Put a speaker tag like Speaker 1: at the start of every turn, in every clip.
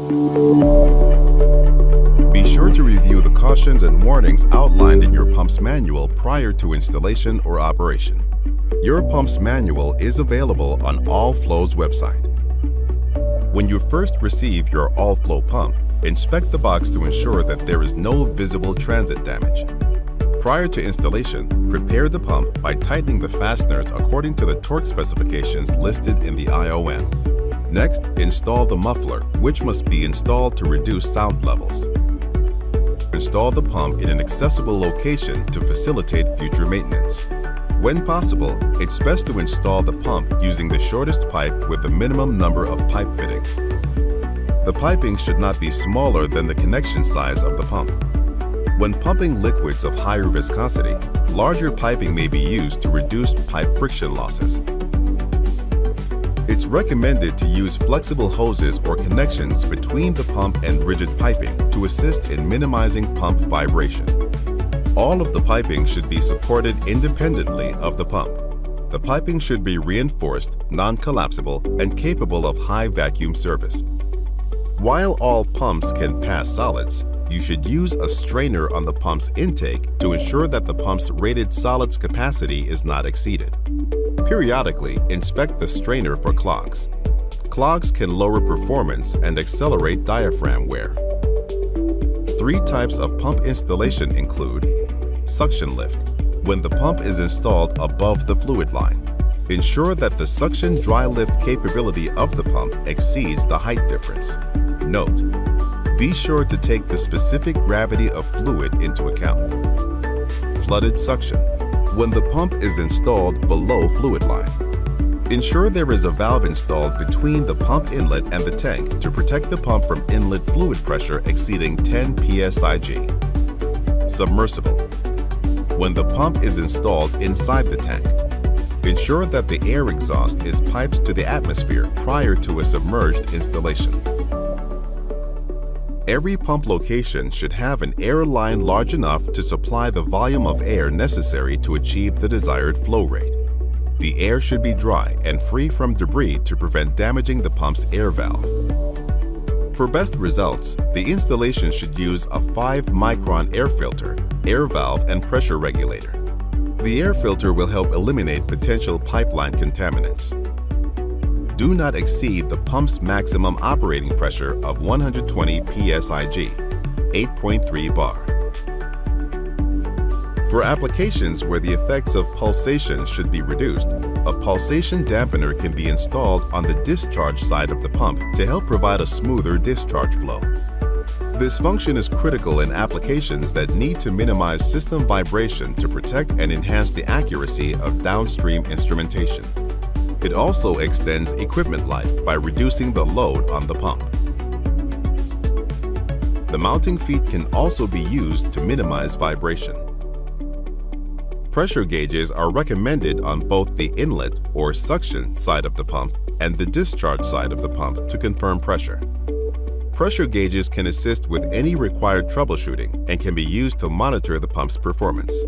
Speaker 1: Be sure to review the cautions and warnings outlined in your pump's manual prior to installation or operation. Your pump's manual is available on All-Flow's website. When you first receive your All-Flow pump, inspect the box to ensure that there is no visible transit damage. Prior to installation, prepare the pump by tightening the fasteners according to the torque specifications listed in the IOM. Next, install the muffler, which must be installed to reduce sound levels. Install the pump in an accessible location to facilitate future maintenance. When possible, it's best to install the pump using the shortest pipe with the minimum number of pipe fittings. The piping should not be smaller than the connection size of the pump. When pumping liquids of higher viscosity, larger piping may be used to reduce pipe friction losses. It's recommended to use flexible hoses or connections between the pump and rigid piping to assist in minimizing pump vibration. All of the piping should be supported independently of the pump. The piping should be reinforced, non-collapsible, and capable of high vacuum service. While all pumps can pass solids, you should use a strainer on the pump's intake to ensure that the pump's rated solids capacity is not exceeded. Periodically, inspect the strainer for clogs. Clogs can lower performance and accelerate diaphragm wear. 3 types of pump installation include suction lift, when the pump is installed above the fluid line. Ensure that the suction dry lift capability of the pump exceeds the height difference. Note: be sure to take the specific gravity of fluid into account. Flooded suction, when the pump is installed below fluid line. Ensure there is a valve installed between the pump inlet and the tank to protect the pump from inlet fluid pressure exceeding 10 psig. Submersible, when the pump is installed inside the tank. Ensure that the air exhaust is piped to the atmosphere prior to a submerged installation. Every pump location should have an air line large enough to supply the volume of air necessary to achieve the desired flow rate. The air should be dry and free from debris to prevent damaging the pump's air valve. For best results, the installation should use a 5-micron air filter, air valve, and pressure regulator. The air filter will help eliminate potential pipeline contaminants. Do not exceed the pump's maximum operating pressure of 120 psig, 8.3 bar. For applications where the effects of pulsation should be reduced, a pulsation dampener can be installed on the discharge side of the pump to help provide a smoother discharge flow. This function is critical in applications that need to minimize system vibration to protect and enhance the accuracy of downstream instrumentation. It also extends equipment life by reducing the load on the pump. The mounting feet can also be used to minimize vibration. Pressure gauges are recommended on both the inlet or suction side of the pump and the discharge side of the pump to confirm pressure. Pressure gauges can assist with any required troubleshooting and can be used to monitor the pump's performance.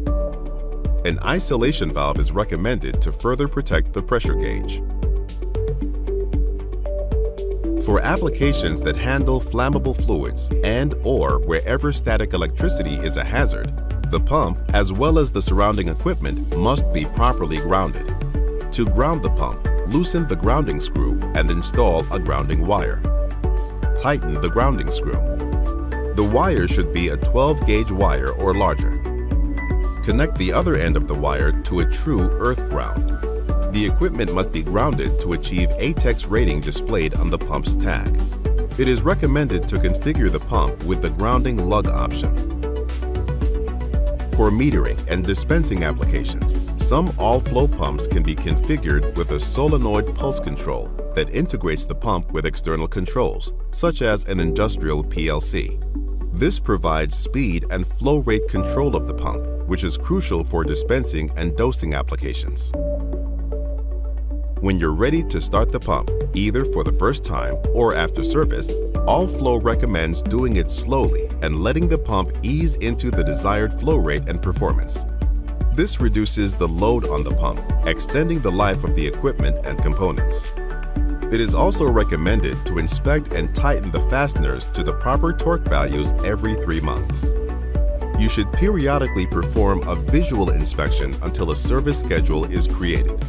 Speaker 1: An isolation valve is recommended to further protect the pressure gauge. For applications that handle flammable fluids and/or wherever static electricity is a hazard, the pump, as well as the surrounding equipment, must be properly grounded. To ground the pump, loosen the grounding screw and install a grounding wire. Tighten the grounding screw. The wire should be a 12-gauge wire or larger. Connect the other end of the wire to a true earth ground. The equipment must be grounded to achieve ATEX rating displayed on the pump's tag. It is recommended to configure the pump with the grounding lug option. For metering and dispensing applications, some all-flow pumps can be configured with a solenoid pulse control that integrates the pump with external controls, such as an industrial PLC. This provides speed and flow rate control of the pump, which is crucial for dispensing and dosing applications. When you're ready to start the pump, either for the first time or after service, All-Flow recommends doing it slowly and letting the pump ease into the desired flow rate and performance. This reduces the load on the pump, extending the life of the equipment and components. It is also recommended to inspect and tighten the fasteners to the proper torque values every 3 months. You should periodically perform a visual inspection until a service schedule is created.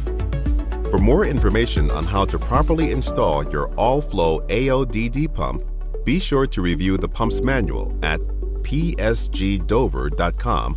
Speaker 1: For more information on how to properly install your all-flow AOD pump, be sure to review the pump's manual at psgdover.com